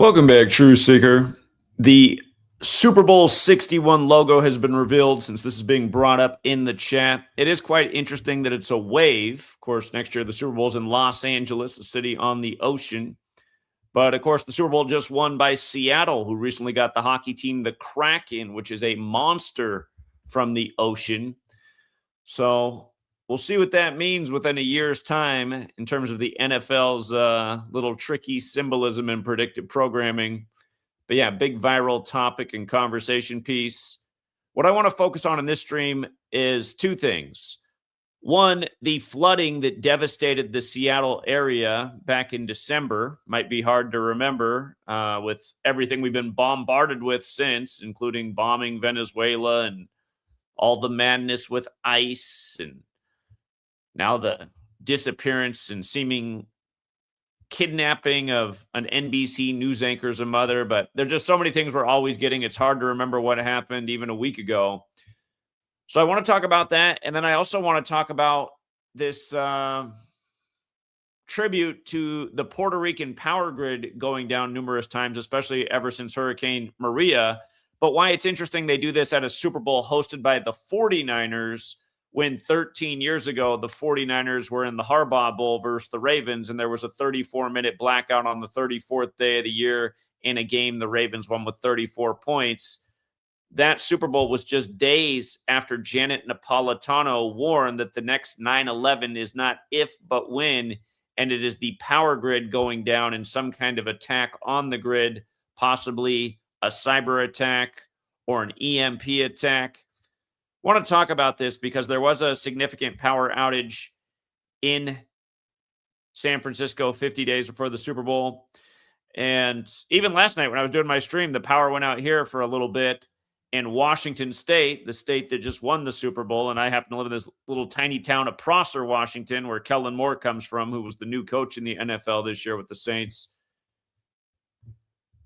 Welcome back, True Seeker. The Super Bowl 61 logo has been revealed since this is being brought up in the chat. It is quite interesting that it's a wave. Of course, next year the Super Bowl is in Los Angeles, a city on the ocean. But of course, the Super Bowl just won by Seattle, who recently got the hockey team, the Kraken, which is a monster from the ocean. So we'll see what that means within a year's time in terms of the NFL's little tricky symbolism and predictive programming. But yeah, big viral topic and conversation piece. What I want to focus on in this stream is two things. One, the flooding that devastated the Seattle area back in December might be hard to remember with everything we've been bombarded with since, including bombing Venezuela and all the madness with ICE and now the disappearance and seeming kidnapping of an NBC news anchor's mother. But there's just so many things we're always getting. It's hard to remember what happened even a week ago. So I want to talk about that. And then I also want to talk about this tribute to the Puerto Rican power grid going down numerous times, especially ever since Hurricane Maria. But why it's interesting they do this at a Super Bowl hosted by the 49ers when 13 years ago, the 49ers were in the Harbaugh Bowl versus the Ravens, and there was a 34-minute blackout on the 34th day of the year in a game the Ravens won with 34 points. That Super Bowl was just days after Janet Napolitano warned that the next 9/11 is not if but when, and it is the power grid going down in some kind of attack on the grid, possibly a cyber attack or an EMP attack. I want to talk about this because there was a significant power outage in San Francisco 50 days before the Super Bowl. And even last night when I was doing my stream, the power went out here for a little bit in Washington State, the state that just won the Super Bowl. And I happen to live in this little tiny town of Prosser, Washington, where Kellen Moore comes from, who was the new coach in the NFL this year with the Saints.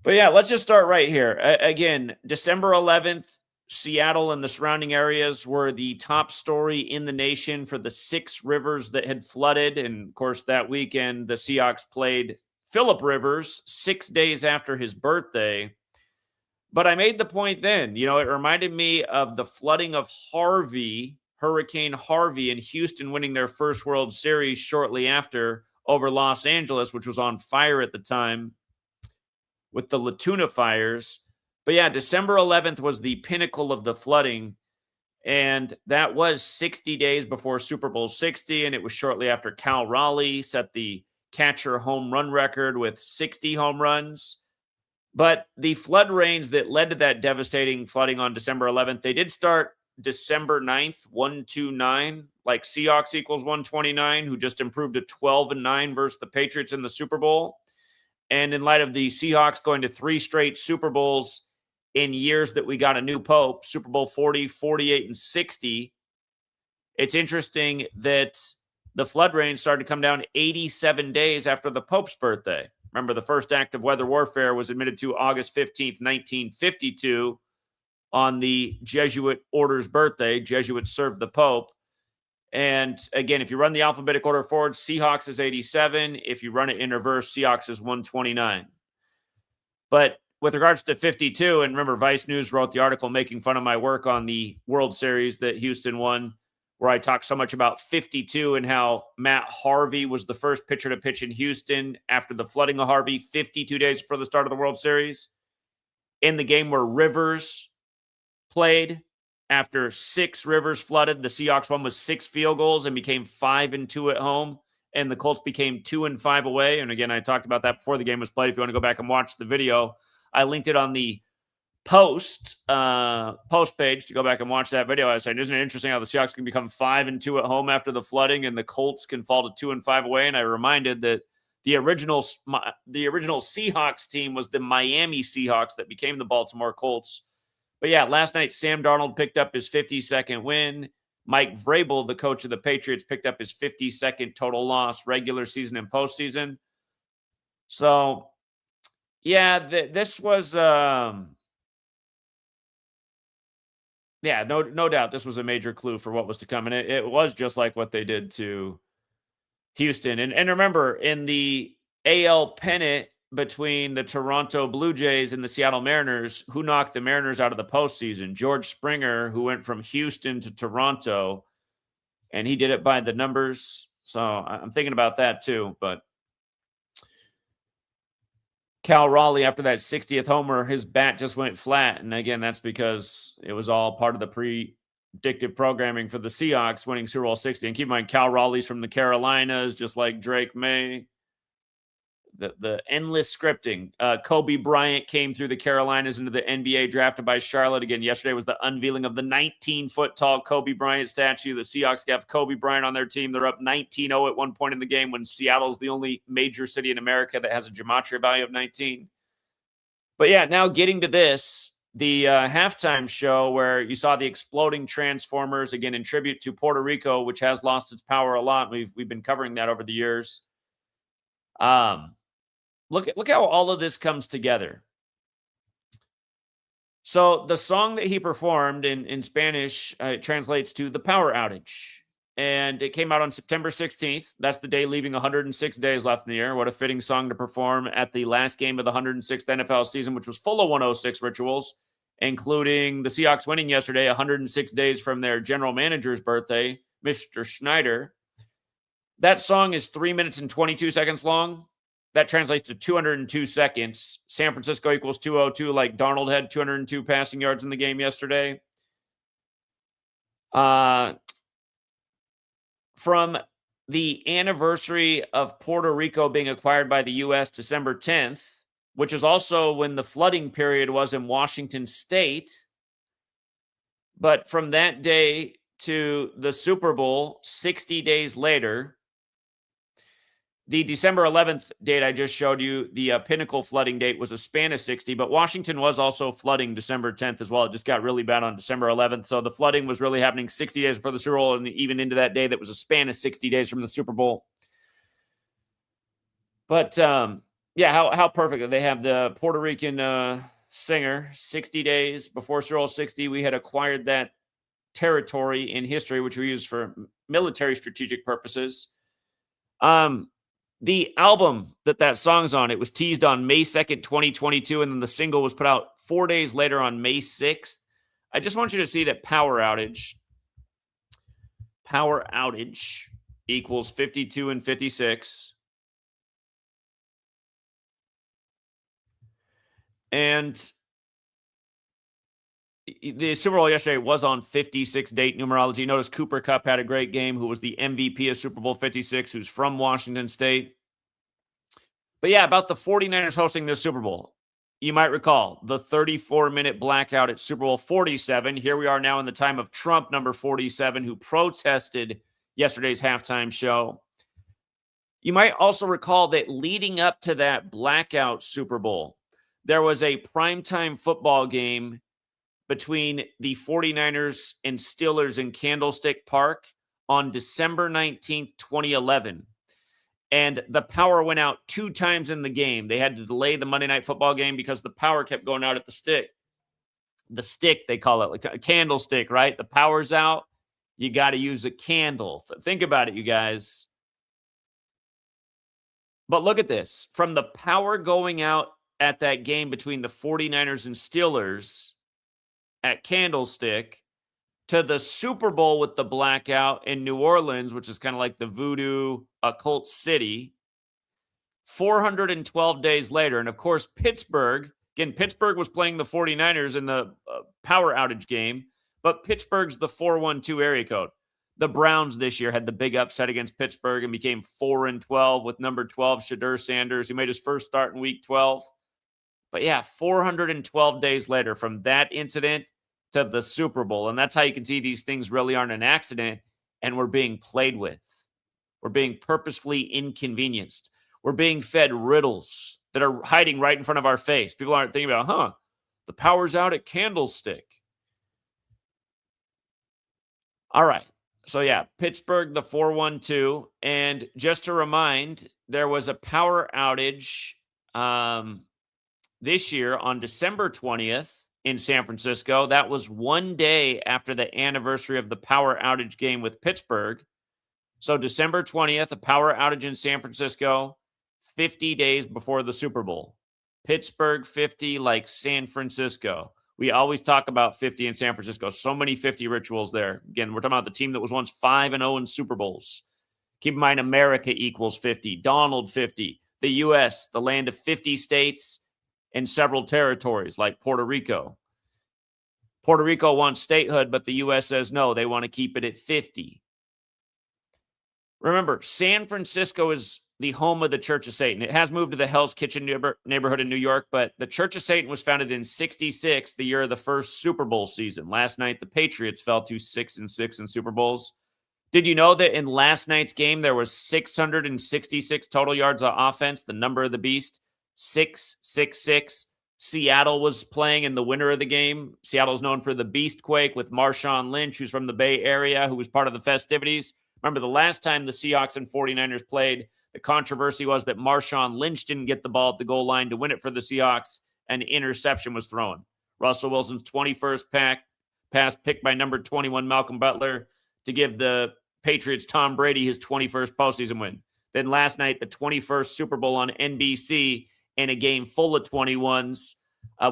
But yeah, let's just start right here. Again, December 11th, Seattle and the surrounding areas were the top story in the nation for the 6 rivers that had flooded. And of course, that weekend, the Seahawks played Phillip Rivers 6 days after his birthday. But I made the point then, it reminded me of the flooding of Hurricane Harvey, in Houston winning their first World Series shortly after over Los Angeles, which was on fire at the time with the La Tuna fires. But yeah, December 11th was the pinnacle of the flooding, and that was 60 days before Super Bowl 60, and it was shortly after Cal Raleigh set the catcher home run record with 60 home runs. But the flood rains that led to that devastating flooding on December 11th, they did start December 9th, 129, like Seahawks equals 129, who just improved to 12-9 versus the Patriots in the Super Bowl. And in light of the Seahawks going to 3 straight Super Bowls in years that we got a new pope, Super Bowl 40, 48, and 60, it's interesting that the flood rain started to come down 87 days after the Pope's birthday. Remember, the first act of weather warfare was admitted to August 15th, 1952, on the Jesuit order's birthday. Jesuits served the Pope. And again, if you run the alphabetic order forward, Seahawks is 87. If you run it in reverse, Seahawks is 129. But with regards to 52, and remember, Vice News wrote the article making fun of my work on the World Series that Houston won, where I talked so much about 52 and how Matt Harvey was the first pitcher to pitch in Houston after the flooding of Harvey 52 days before the start of the World Series. In the game where Rivers played, after 6 rivers flooded, the Seahawks won with 6 field goals and became 5-2 at home, and the Colts became 2-5 away. And again, I talked about that before the game was played. If you want to go back and watch the video, I linked it on the post page to go back and watch that video. I was saying, isn't it interesting how the Seahawks can become 5-2 at home after the flooding and the Colts can fall to 2-5 away? And I reminded that the original Seahawks team was the Miami Seahawks that became the Baltimore Colts. But yeah, last night, Sam Darnold picked up his 52nd win. Mike Vrabel, the coach of the Patriots, picked up his 52nd total loss, regular season and postseason. So yeah, this was, no doubt this was a major clue for what was to come. And it was just like what they did to Houston. And remember, in the AL pennant, between the Toronto Blue Jays and the Seattle Mariners. Who knocked the Mariners out of the postseason? George Springer, who went from Houston to Toronto, and he did it by the numbers. So I'm thinking about that too. But Cal Raleigh, after that 60th homer, his bat just went flat. And again, that's because it was all part of the predictive programming for the Seahawks winning Super Bowl 60. And keep in mind, Cal Raleigh's from the Carolinas, just like Drake May. The endless scripting. Kobe Bryant came through the Carolinas into the NBA, drafted by Charlotte. Again, yesterday was the unveiling of the 19-foot-tall Kobe Bryant statue. The Seahawks have Kobe Bryant on their team. They're up 19-0 at one point in the game when Seattle's the only major city in America that has a gematria value of 19. But yeah, now getting to this, the halftime show where you saw the exploding transformers, again, in tribute to Puerto Rico, which has lost its power a lot. We've been covering that over the years. Look how all of this comes together. So the song that he performed in Spanish translates to the power outage. And it came out on September 16th. That's the day leaving 106 days left in the year. What a fitting song to perform at the last game of the 106th NFL season, which was full of 106 rituals, including the Seahawks winning yesterday, 106 days from their general manager's birthday, Mr. Schneider. That song is 3 minutes and 22 seconds long. That translates to 202 seconds. San Francisco equals 202, like Darnold had 202 passing yards in the game yesterday. From the anniversary of Puerto Rico being acquired by the U.S., December 10th, which is also when the flooding period was in Washington State. But from that day to the Super Bowl, 60 days later, the December 11th date I just showed you, the pinnacle flooding date, was a span of 60, but Washington was also flooding December 10th as well. It just got really bad on December 11th, so the flooding was really happening 60 days before the Super Bowl, and even into that day that was a span of 60 days from the Super Bowl. But, yeah, how perfect. They have the Puerto Rican singer, 60 days before Super Bowl 60. We had acquired that territory in history, which we use for military strategic purposes. The album that song's on, it was teased on May 2nd, 2022, and then the single was put out 4 days later on May 6th. I just want you to see that power outage equals 52 and 56. And the Super Bowl yesterday was on 56 date numerology. Notice Cooper Kupp had a great game, who was the MVP of Super Bowl 56, who's from Washington State. But yeah, about the 49ers hosting this Super Bowl. You might recall the 34-minute blackout at Super Bowl 47. Here we are now in the time of Trump, number 47, who protested yesterday's halftime show. You might also recall that leading up to that blackout Super Bowl, there was a primetime football game between the 49ers and Steelers in Candlestick Park on December 19th, 2011. And the power went out 2 times in the game. They had to delay the Monday Night Football game because the power kept going out at the stick. The stick, they call it, like a candlestick, right? The power's out. You got to use a candle. Think about it, you guys. But look at this. From the power going out at that game between the 49ers and Steelers at Candlestick to the Super Bowl with the blackout in New Orleans, which is kind of like the voodoo occult city, 412 days later. And of course, Pittsburgh was playing the 49ers in the power outage game, but Pittsburgh's the 412 area code. The Browns this year had the big upset against Pittsburgh and became 4-12 with number 12, Shadur Sanders, who made his first start in week 12. But yeah, 412 days later from that incident to the Super Bowl. And that's how you can see these things really aren't an accident, and we're being played with. We're being purposefully inconvenienced. We're being fed riddles that are hiding right in front of our face. People aren't thinking about, the power's out at Candlestick. All right. So yeah, Pittsburgh, the 412. And just to remind, there was a power outage this year on December 20th in San Francisco. That was 1 day after the anniversary of the power outage game with Pittsburgh. So December 20th, a power outage in San Francisco. 50 days before the Super Bowl. Pittsburgh 50 like San Francisco. We always talk about 50 in San Francisco. So many 50 rituals there. Again, we're talking about the team that was once 5-0 in Super Bowls. Keep in mind, America equals 50. Donald 50. The U.S., the land of 50 states and several territories like Puerto Rico. Puerto Rico wants statehood, but the U.S. says no, they want to keep it at 50. Remember, San Francisco is the home of the Church of Satan. It has moved to the Hell's Kitchen neighborhood in New York, but the Church of Satan was founded in 1966, the year of the first Super Bowl season. Last night, the Patriots fell to 6-6 in Super Bowls. Did you know that in last night's game, there was 666 total yards of offense, the number of the beast? 666. Seattle was playing in the winner of the game. Seattle's known for the Beastquake with Marshawn Lynch, who's from the Bay Area, who was part of the festivities. Remember, the last time the Seahawks and 49ers played, the controversy was that Marshawn Lynch didn't get the ball at the goal line to win it for the Seahawks, and interception was thrown. Russell Wilson's 21st pass picked by number 21 Malcolm Butler to give the Patriots Tom Brady his 21st postseason win. Then last night, the 21st Super Bowl on NBC in a game full of 21s.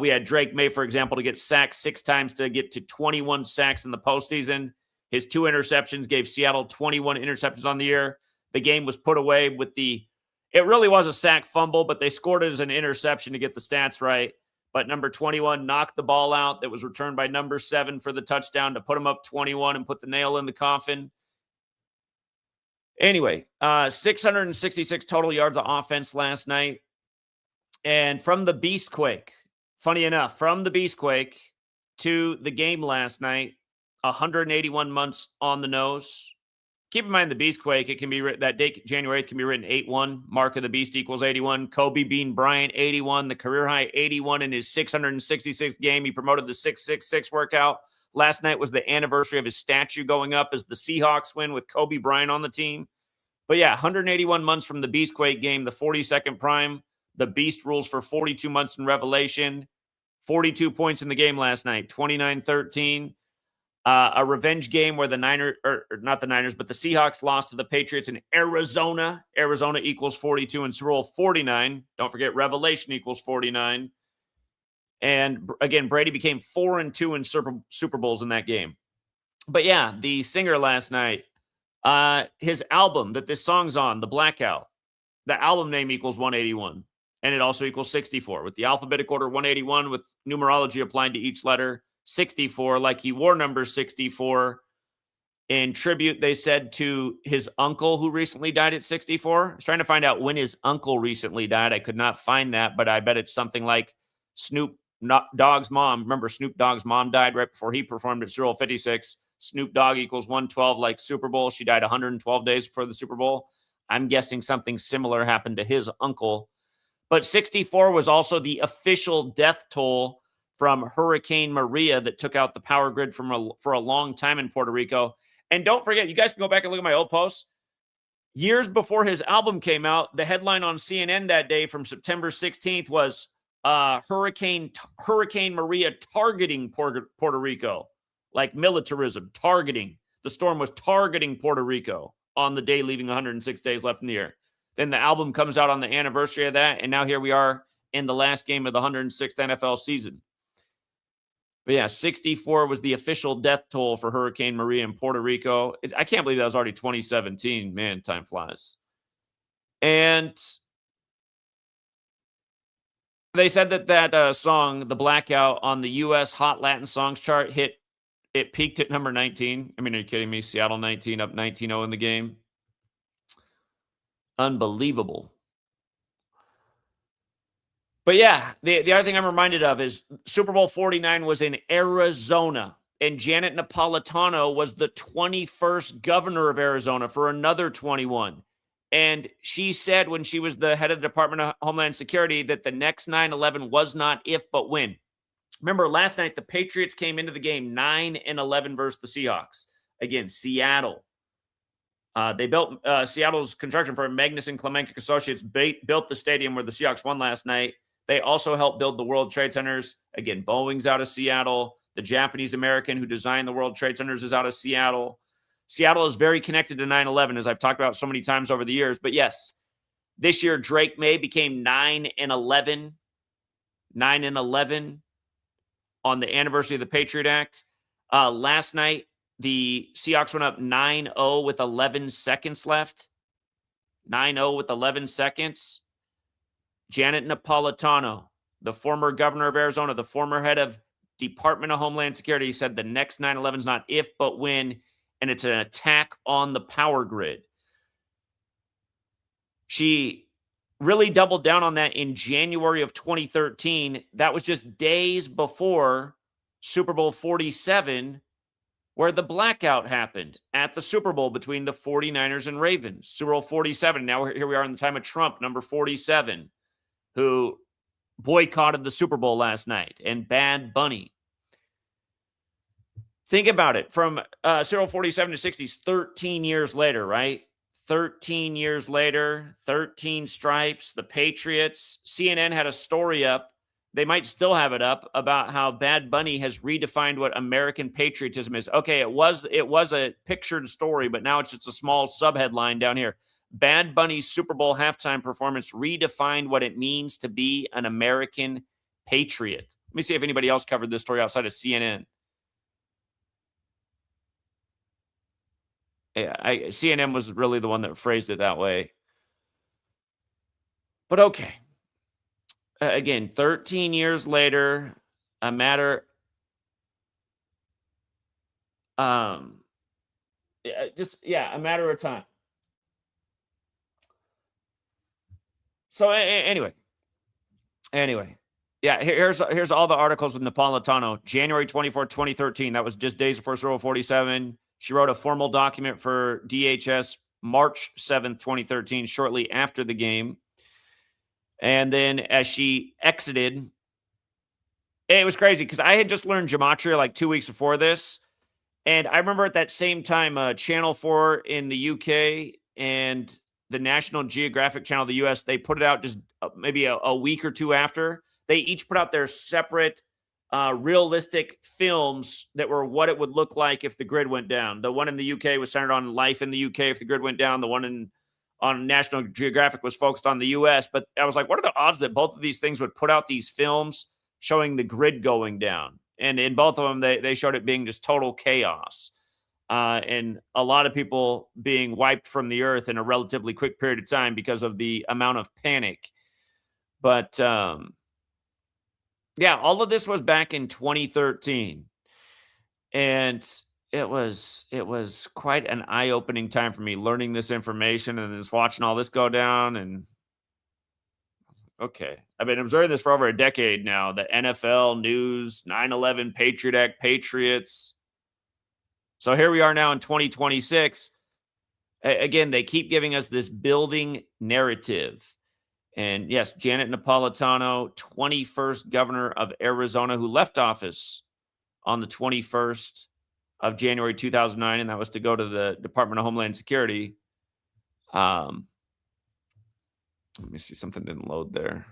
We had Drake May, for example, to get sacked 6 times to get to 21 sacks in the postseason. His 2 interceptions gave Seattle 21 interceptions on the year. The game was put away with it really was a sack fumble, but they scored it as an interception to get the stats right. But number 21 knocked the ball out that was returned by number 7 for the touchdown to put him up 21 and put the nail in the coffin. Anyway, 666 total yards of offense last night. And from the Beastquake, funny enough, from the Beastquake to the game last night, 181 months on the nose. Keep in mind the Beastquake, it can be written, that date, January 8th, can be written 8-1. Mark of the Beast equals 81. Kobe Bean Bryant, 81. The career high, 81 in his 666th game. He promoted the 666 workout. Last night was the anniversary of his statue going up as the Seahawks win with Kobe Bryant on the team. But yeah, 181 months from the Beastquake game, the 42nd prime. The Beast rules for 42 months in Revelation. 42 points in the game last night, 29-13. A revenge game where the Niners, or not the Niners, but the Seahawks lost to the Patriots in Arizona. Arizona equals 42 and Super Bowl 49. Don't forget, Revelation equals 49. And again, Brady became 4-2 in Super Bowls in that game. But yeah, the singer last night, his album that this song's on, The Blackout, the album name equals 181. And it also equals 64 with the alphabetic order 181 with numerology applied to each letter. 64, like he wore number 64 in tribute, they said, to his uncle who recently died at 64. I was trying to find out when his uncle recently died. I could not find that, but I bet it's something like Snoop Dogg's mom. Remember, Snoop Dogg's mom died right before he performed at Super Bowl 56. Snoop Dogg equals 112 like Super Bowl. She died 112 days before the Super Bowl. I'm guessing something similar happened to his uncle. But 64 was also the official death toll from Hurricane Maria that took out the power grid for a long time in Puerto Rico. And don't forget, you guys can go back and look at my old posts. Years before his album came out, the headline on CNN that day from September 16th was Hurricane Maria targeting Puerto Rico, like militarism, targeting. The storm was targeting Puerto Rico on the day leaving 106 days left in the year. Then the album comes out on the anniversary of that, and now here we are in the last game of the 106th NFL season. But yeah, 64 was the official death toll for Hurricane Maria in Puerto Rico. I can't believe that was already 2017. Man, time flies. And they said that song, The Blackout, on the U.S. Hot Latin Songs chart, it peaked at number 19. I mean, are you kidding me? Seattle 19, up 19-0 in the game. Unbelievable. But yeah, the other thing I'm reminded of is Super Bowl 49 was in Arizona, and Janet Napolitano was the 21st governor of Arizona for another 21. And she said when she was the head of the Department of Homeland Security that the next 9/11 was not if, but when. Remember, last night, the Patriots came into the game 9-11 versus the Seahawks. Again, Seattle. They built Seattle's construction firm, Magnuson Klemenko Associates, built the stadium where the Seahawks won last night. They also helped build the World Trade Centers. Again, Boeing's out of Seattle. The Japanese-American who designed the World Trade Centers is out of Seattle. Seattle is very connected to 9/11, as I've talked about so many times over the years. But yes, This year, Drake May became 9-11. 9-11 on the anniversary of the Patriot Act. Last night, the Seahawks went up 9-0 with 11 seconds left. 9-0 with 11 seconds. Janet Napolitano, the former governor of Arizona, the former head of Department of Homeland Security, said the next 9/11 is not if, but when, and it's an attack on the power grid. She really doubled down on that in January of 2013. That was just days before Super Bowl 47, where the blackout happened at the Super Bowl between the 49ers and Ravens. Super Bowl 47. Now here we are in the time of Trump, number 47, who boycotted the Super Bowl last night, and Bad Bunny. Think about it. From Super Bowl 47 to 60s, 13 years later, right? 13 years later, 13 stripes, the Patriots. CNN had a story up. They might still have it up about how Bad Bunny has redefined what American patriotism is. Okay, it was a pictured story, but now it's just a small subheadline down here. Bad Bunny's Super Bowl halftime performance redefined what it means to be an American patriot. Let me see if anybody else covered this story outside of CNN. CNN was really the one that phrased it that way. But okay. Again, 13 years later, a matter a matter of time. So anyway. Yeah, here's all the articles with Napolitano. January 24, 2013. That was just days before Super Bowl 47. She wrote a formal document for DHS March 7th, 2013, shortly after the game. And then as she exited, it was crazy because I had just learned Gematria like 2 weeks before this. And I remember at that same time, Channel 4 in the UK and the National Geographic Channel of the US, they put it out just maybe a week or two after. They each put out their separate realistic films that were what it would look like if the grid went down. The one in the UK was centered on life in the UK if the grid went down. The one on National Geographic was focused on the US. But I was like, what are the odds that both of these things would put out these films showing the grid going down? And in both of them, they showed it being just total chaos. And a lot of people being wiped from the earth in a relatively quick period of time because of the amount of panic. But yeah, all of this was back in 2013. And it was quite an eye-opening time for me learning this information and just watching all this go down. And okay, I've been observing this for over a decade now. The NFL news, 9/11 Patriot Act, Patriots. So here we are now in 2026. Again, they keep giving us this building narrative. And yes, Janet Napolitano, 21st governor of Arizona, who left office on the 21st of January 2009, and that was to go to the Department of Homeland Security. Let me see, something didn't load there.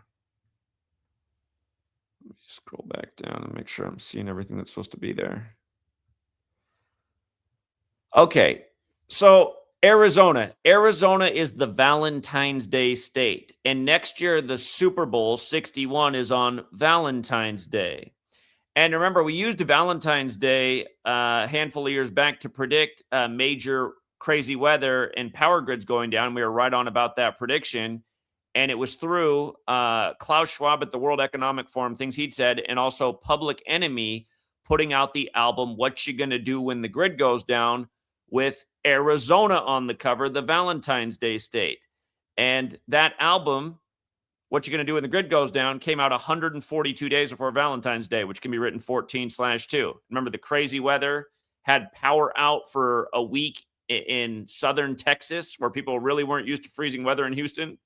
Let me scroll back down and make sure I'm seeing everything that's supposed to be there. Okay, so Arizona is the Valentine's Day state. And next year, the Super Bowl 61 is on Valentine's Day. And remember, we used Valentine's Day a handful of years back to predict major crazy weather and power grids going down. We were right on about that prediction. And it was through Klaus Schwab at the World Economic Forum, things he'd said, and also Public Enemy putting out the album, What You Gonna Do When the Grid Goes Down, with Arizona on the cover, the Valentine's Day state. And that album, What You Gonna Do When the Grid Goes Down, came out 142 days before Valentine's Day, which can be written 14/2. Remember, the crazy weather had power out for a week in southern Texas, where people really weren't used to freezing weather in Houston.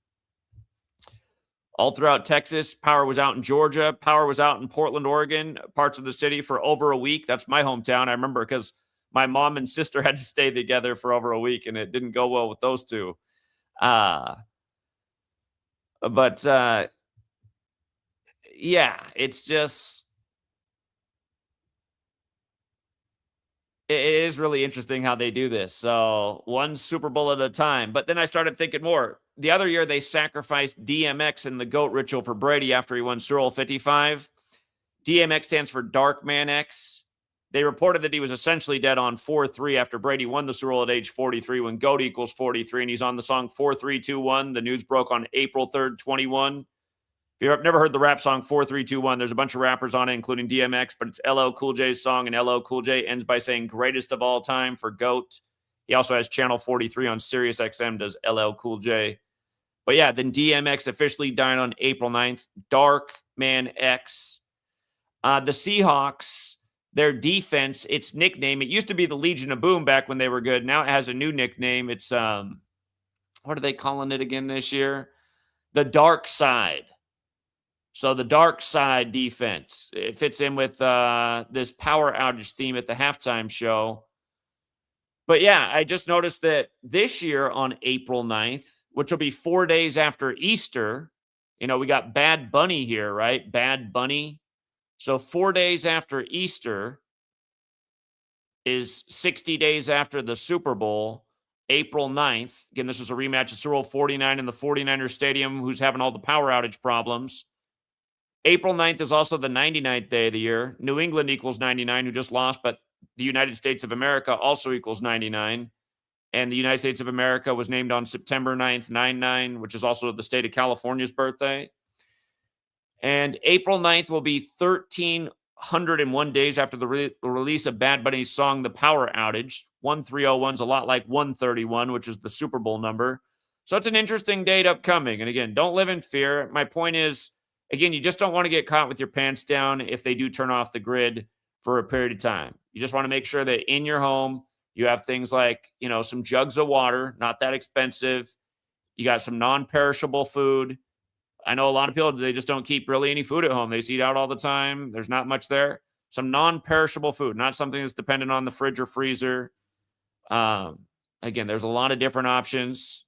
All throughout Texas, power was out in Georgia. Power was out in Portland, Oregon, parts of the city for over a week. That's my hometown. I remember because my mom and sister had to stay together for over a week, and it didn't go well with those two. Yeah, it's just It is really interesting how they do this. So one Super Bowl at a time. But then I started thinking more. The other year, they sacrificed DMX in the GOAT ritual for Brady after he won Super Bowl 55. DMX stands for Dark Man X. They reported that he was essentially dead on 4-3 after Brady won the Super Bowl at age 43 when GOAT equals 43, and he's on the song 4-3-2-1. The news broke on April 3rd, 21. If you've never heard the rap song 4-3-2-1, there's a bunch of rappers on it, including DMX, but it's LL Cool J's song, and LL Cool J ends by saying greatest of all time for GOAT. He also has Channel 43 on Sirius XM, does LL Cool J. But yeah, then DMX officially died on April 9th. Dark Man X. The Seahawks, their defense, its nickname, it used to be the Legion of Boom back when they were good. Now it has a new nickname. It's, what are they calling it again this year? The Dark Side. So the Dark Side defense, it fits in with this power outage theme at the halftime show. But yeah, I just noticed that this year on April 9th, which will be 4 days after Easter, we got Bad Bunny here, right? Bad Bunny. So 4 days after Easter is 60 days after the Super Bowl, April 9th. Again, this was a rematch of Super Bowl 49 in the 49ers Stadium, who's having all the power outage problems. April 9th is also the 99th day of the year. New England equals 99, who just lost, but the United States of America also equals 99. And the United States of America was named on September 9th, 99, which is also the state of California's birthday. And April 9th will be 1,301 days after the release of Bad Bunny's song, The Power Outage. 1301 is a lot like 131, which is the Super Bowl number. So it's an interesting date upcoming. And again, don't live in fear. My point is, again, you just don't want to get caught with your pants down if they do turn off the grid for a period of time. You just want to make sure that in your home, you have things like, some jugs of water, not that expensive. You got some non-perishable food. I know a lot of people, they just don't keep really any food at home. They just eat out all the time. There's not much there. Some non-perishable food, not something that's dependent on the fridge or freezer. Again, there's a lot of different options.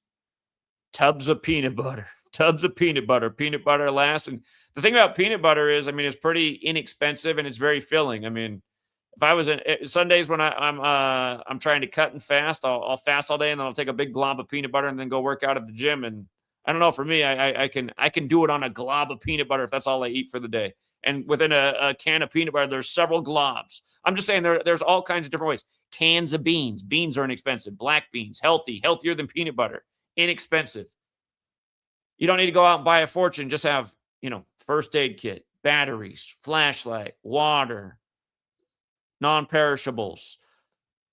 Tubs of peanut butter. Peanut butter lasts. And the thing about peanut butter is, it's pretty inexpensive and it's very filling. If I was Sundays when I'm trying to cut and fast, I'll fast all day and then I'll take a big glob of peanut butter and then go work out at the gym. And I don't know, for me, I can do it on a glob of peanut butter if that's all I eat for the day. And within a can of peanut butter, there's several globs. I'm just saying there's all kinds of different ways. Cans of beans. Beans are inexpensive. Black beans, healthier than peanut butter. Inexpensive. You don't need to go out and buy a fortune. Just have, first aid kit, batteries, flashlight, water, non-perishables.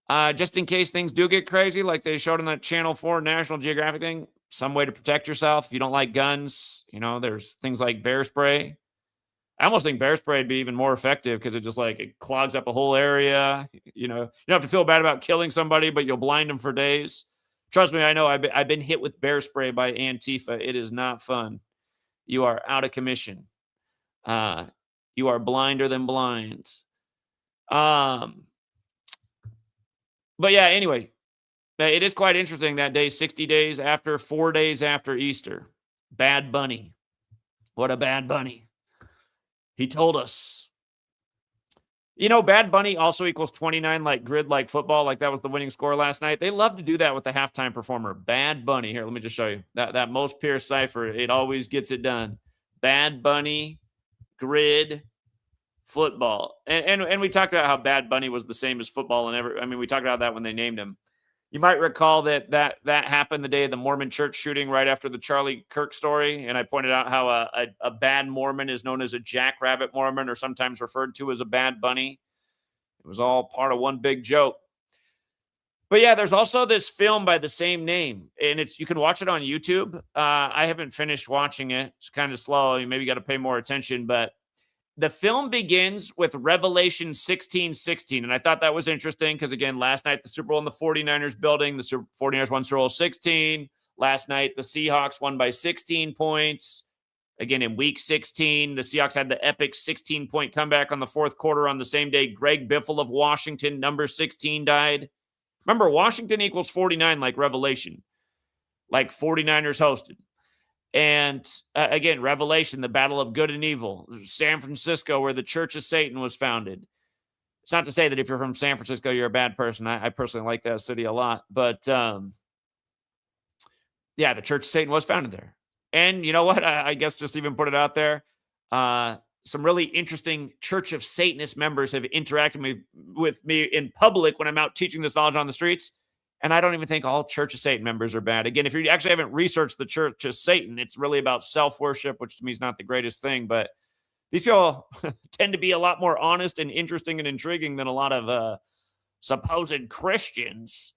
Just in case things do get crazy, like they showed on that Channel 4 National Geographic thing, some way to protect yourself. If you don't like guns, there's things like bear spray. I almost think bear spray would be even more effective because it clogs up a whole area. You don't have to feel bad about killing somebody, but you'll blind them for days. Trust me, I know. I've been hit with bear spray by Antifa. It is not fun. You are out of commission. You are blinder than blind. But yeah, anyway, it is quite interesting that day, 60 days after, 4 days after Easter. Bad Bunny. What a Bad Bunny. He told us. Bad Bunny also equals 29, like grid, like football, like that was the winning score last night. They love to do that with the halftime performer. Bad Bunny. Here, let me just show you. That most Pierce cipher, it always gets it done. Bad Bunny, grid, football. And we talked about how Bad Bunny was the same as football and we talked about that when they named him. You might recall that happened the day of the Mormon church shooting right after the Charlie Kirk story. And I pointed out how a bad Mormon is known as a jackrabbit Mormon, or sometimes referred to as a bad bunny. It was all part of one big joke. But yeah, there's also this film by the same name, and you can watch it on YouTube. I haven't finished watching it. It's kind of slow. You maybe got to pay more attention, but the film begins with Revelation 16:16, and I thought that was interesting because, again, last night the Super Bowl in the 49ers building, the 49ers won Super Bowl 16. Last night the Seahawks won by 16 points. Again, in Week 16, the Seahawks had the epic 16-point comeback on the fourth quarter on the same day. Greg Biffle of Washington, number 16, died. Remember, Washington equals 49 like Revelation, like 49ers hosted. And again, Revelation, the battle of good and evil. San Francisco, where the Church of Satan was founded. It's not to say that if you're from San Francisco, you're a bad person. I personally like that city a lot. But yeah, the Church of Satan was founded there. And you know what? I guess just even put it out there. Some really interesting Church of Satanist members have interacted with me in public when I'm out teaching this knowledge on the streets. And I don't even think all Church of Satan members are bad. Again, if you actually haven't researched the Church of Satan, it's really about self-worship, which to me is not the greatest thing. But these people tend to be a lot more honest and interesting and intriguing than a lot of supposed Christians.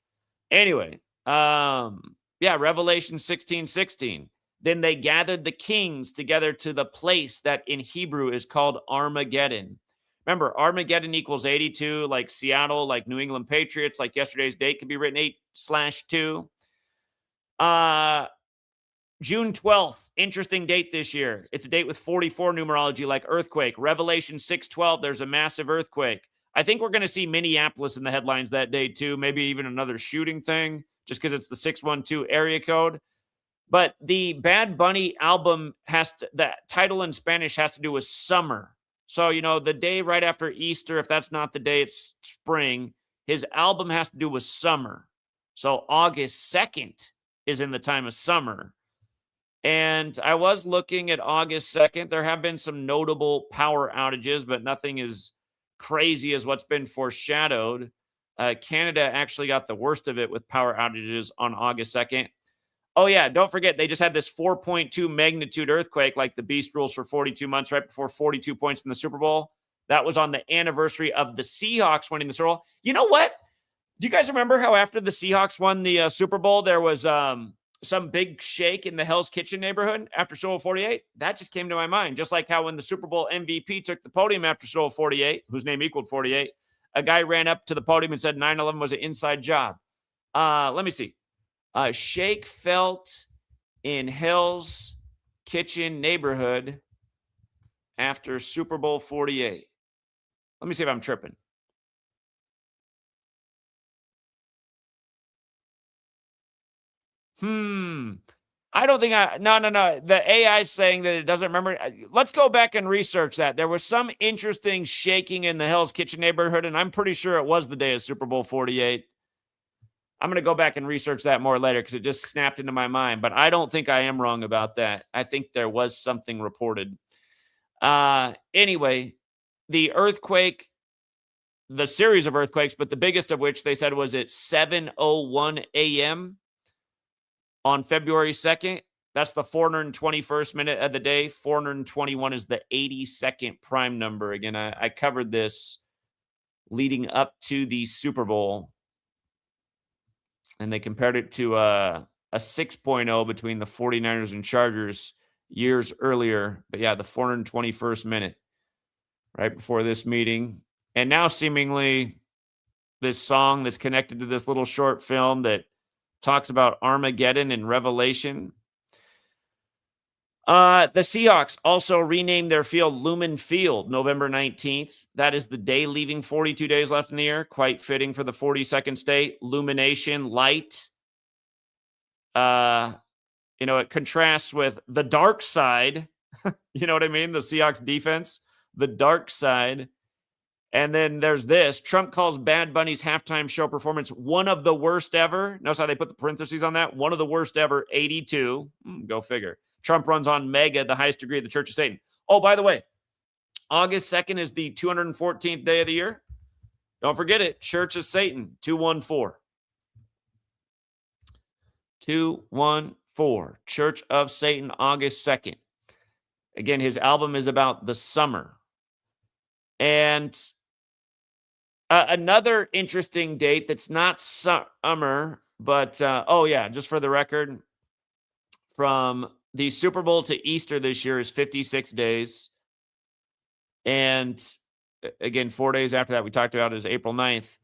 Anyway, yeah, Revelation 16:16. Then they gathered the kings together to the place that in Hebrew is called Armageddon. Remember, Armageddon equals 82, like Seattle, like New England Patriots, like yesterday's date could be written 8/2. June 12th, interesting date this year. It's a date with 44 numerology, like earthquake. Revelation 6:12, there's a massive earthquake. I think we're going to see Minneapolis in the headlines that day too, maybe even another shooting thing, just because it's the 612 area code. But the Bad Bunny album the title in Spanish has to do with summer. So, the day right after Easter, if that's not the day, it's spring. His album has to do with summer. So August 2nd is in the time of summer. And I was looking at August 2nd. There have been some notable power outages, but nothing as crazy as what's been foreshadowed. Canada actually got the worst of it with power outages on August 2nd. Oh, yeah, don't forget, they just had this 4.2 magnitude earthquake, like the Beast rules for 42 months, right before 42 points in the Super Bowl. That was on the anniversary of the Seahawks winning the Super Bowl. You know what? Do you guys remember how after the Seahawks won the Super Bowl, there was some big shake in the Hell's Kitchen neighborhood after Super Bowl 48? That just came to my mind. Just like how when the Super Bowl MVP took the podium after Super Bowl 48, whose name equaled 48, a guy ran up to the podium and said 9/11 was an inside job. Let me see. Shake felt in Hell's Kitchen neighborhood after Super Bowl 48. Let me see if I'm tripping. I don't think no. The AI is saying that it doesn't remember. Let's go back and research that. There was some interesting shaking in the Hell's Kitchen neighborhood, and I'm pretty sure it was the day of Super Bowl 48. I'm going to go back and research that more later because it just snapped into my mind. But I don't think I am wrong about that. I think there was something reported. Anyway, the earthquake, the series of earthquakes, but the biggest of which they said was at 7:01 a.m. on February 2nd. That's the 421st minute of the day. 421 is the 82nd prime number. Again, I covered this leading up to the Super Bowl. And they compared it to a 6.0 between the 49ers and Chargers years earlier. But yeah, the 421st minute right before this meeting. And now seemingly this song that's connected to this little short film that talks about Armageddon and Revelation. The Seahawks also renamed their field Lumen Field November 19th. That is the day leaving 42 days left in the year. Quite fitting for the 42nd state. Lumination, light. It contrasts with the dark side. You know what I mean? The Seahawks defense, the dark side. And then there's this. Trump calls Bad Bunny's halftime show performance one of the worst ever. Notice how they put the parentheses on that? One of the worst ever, 82. Go figure. Trump runs on mega, the highest degree of the Church of Satan. Oh, by the way, August 2nd is the 214th day of the year. Don't forget it. Church of Satan, 214. 214. Church of Satan, August 2nd. Again, his album is about the summer. And another interesting date that's not summer, but, just for the record, from the Super Bowl to Easter this year is 56 days. And again, 4 days after that, we talked about is April 9th.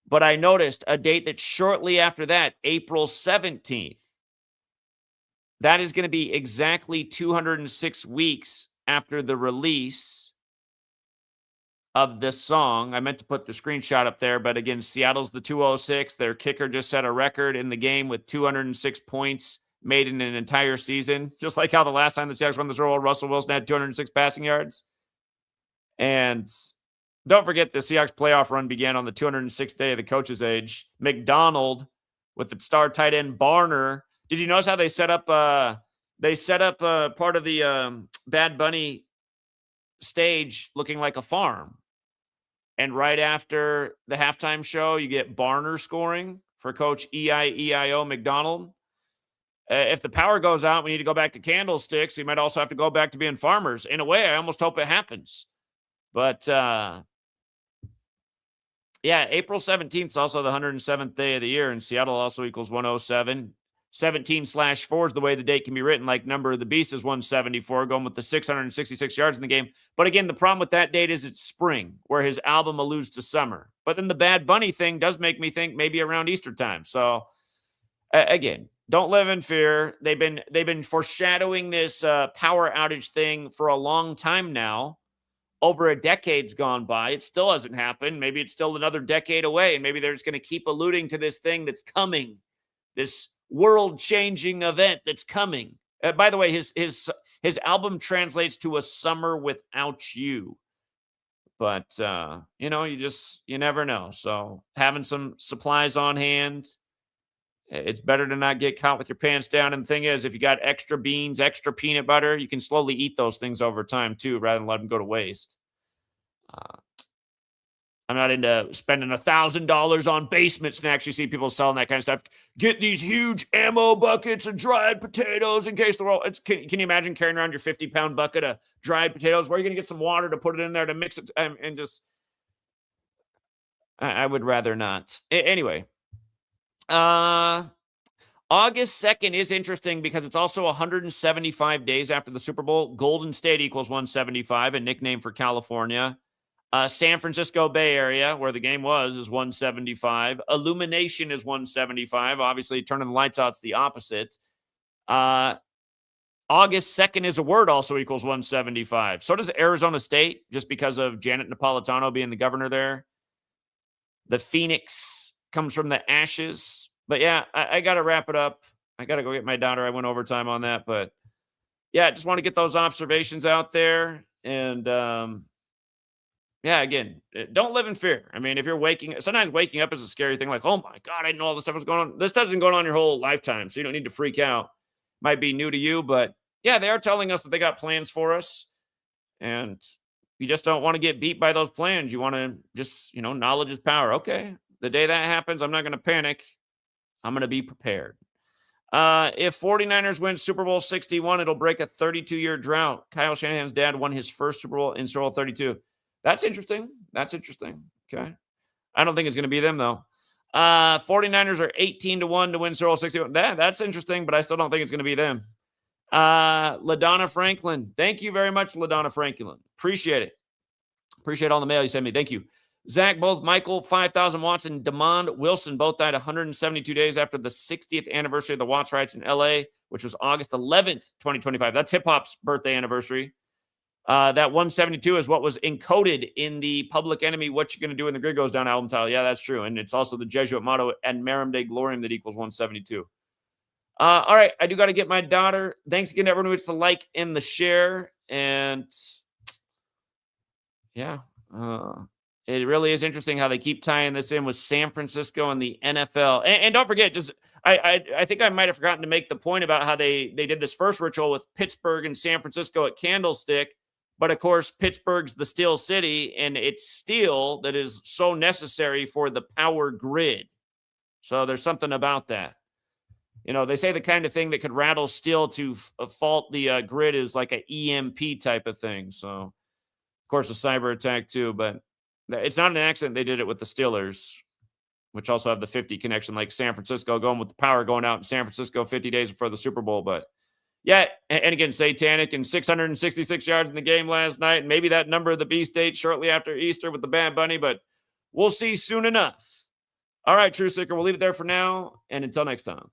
But I noticed a date that's shortly after that, April 17th. That is going to be exactly 206 weeks after the release of this song. I meant to put the screenshot up there, but again, Seattle's the 206. Their kicker just set a record in the game with 206 points made in an entire season, just like how the last time the Seahawks won the Super Bowl, Russell Wilson had 206 passing yards. And Don't forget the Seahawks playoff run began on the 206th day of the coach's age. McDonald with the star tight end Barner. Did you notice how they set up part of the Bad Bunny stage looking like a farm? And right after the halftime show, you get Barner scoring for Coach E-I-E-I-O McDonald. If the power goes out, we need to go back to candlesticks. We might also have to go back to being farmers. In a way, I almost hope it happens. But yeah, April 17th is also the 107th day of the year, and Seattle also equals 107. 17/4 is the way the date can be written, like number of the beast is 174, going with the 666 yards in the game. But again, the problem with that date is it's spring, where his album alludes to summer. But then the Bad Bunny thing does make me think maybe around Easter time. So again, don't live in fear. They've been foreshadowing this power outage thing for a long time now. Over a decade's gone by. It still hasn't happened. Maybe it's still another decade away, and maybe they're just going to keep alluding to this thing that's coming, this world-changing event that's coming. By the way, his album translates to a summer without you. But, you never know. So having some supplies on hand, it's better to not get caught with your pants down. And the thing is, if you got extra beans, extra peanut butter, you can slowly eat those things over time too, rather than let them go to waste. I'm not into spending $1,000 on basement snacks. You see people selling that kind of stuff. Get these huge ammo buckets of dried potatoes in case the world. Can you imagine carrying around your 50-pound bucket of dried potatoes? Where are you going to get some water to put it in there to mix it and just? I would rather not. Anyway. August 2nd is interesting because it's also 175 days after the Super Bowl. Golden State equals 175, a nickname for California. San Francisco Bay Area, where the game was, is 175. Illumination is 175. Obviously, turning the lights out's the opposite. August 2nd is a word also equals 175. So does Arizona State, just because of Janet Napolitano being the governor there. The Phoenix comes from the ashes. But yeah, I got to wrap it up. I got to go get my daughter. I went overtime on that. But yeah, just want to get those observations out there. And yeah, again, don't live in fear. I mean, if you're sometimes waking up is a scary thing. Like, oh my God, I didn't know all this stuff was going on. This stuff isn't going on your whole lifetime. So you don't need to freak out. Might be new to you. But yeah, they are telling us that they got plans for us. And you just don't want to get beat by those plans. You want to just, knowledge is power. Okay. The day that happens, I'm not going to panic. I'm going to be prepared. If 49ers win Super Bowl 61, it'll break a 32-year drought. Kyle Shanahan's dad won his first Super Bowl in Super Bowl 32. That's interesting. Okay. I don't think it's going to be them, though. 49ers are 18-1 to win Super Bowl 61. That's interesting, but I still don't think it's going to be them. LaDonna Franklin. Thank you very much, LaDonna Franklin. Appreciate it. Appreciate all the mail you sent me. Thank you. Zach, both Michael, 5,000 watts, and Demond Wilson both died 172 days after the 60th anniversary of the Watts riots in L.A., which was August 11th, 2025. That's hip-hop's birthday anniversary. That 172 is what was encoded in the Public Enemy What You Gonna Do When the Grid Goes Down album title. Yeah, that's true. And it's also the Jesuit motto, Ad Merum Dei Gloriam, that equals 172. All right, I do got to get my daughter. Thanks again to everyone who hits the like and the share. And yeah, it really is interesting how they keep tying this in with San Francisco and the NFL. And don't forget, I think I might have forgotten to make the point about how they did this first ritual with Pittsburgh and San Francisco at Candlestick. But of course, Pittsburgh's the steel city, and it's steel that is so necessary for the power grid. So there's something about that. They say the kind of thing that could rattle steel to fault the grid is like an EMP type of thing. So, of course, a cyber attack too, but it's not an accident they did it with the Steelers, which also have the 50 connection, like San Francisco going with the power going out in San Francisco 50 days before the Super Bowl. But yeah, and again, satanic and 666 yards in the game last night. And maybe that number of the beast date shortly after Easter with the Bad Bunny, but we'll see soon enough. All right, True Seeker, we'll leave it there for now. And until next time.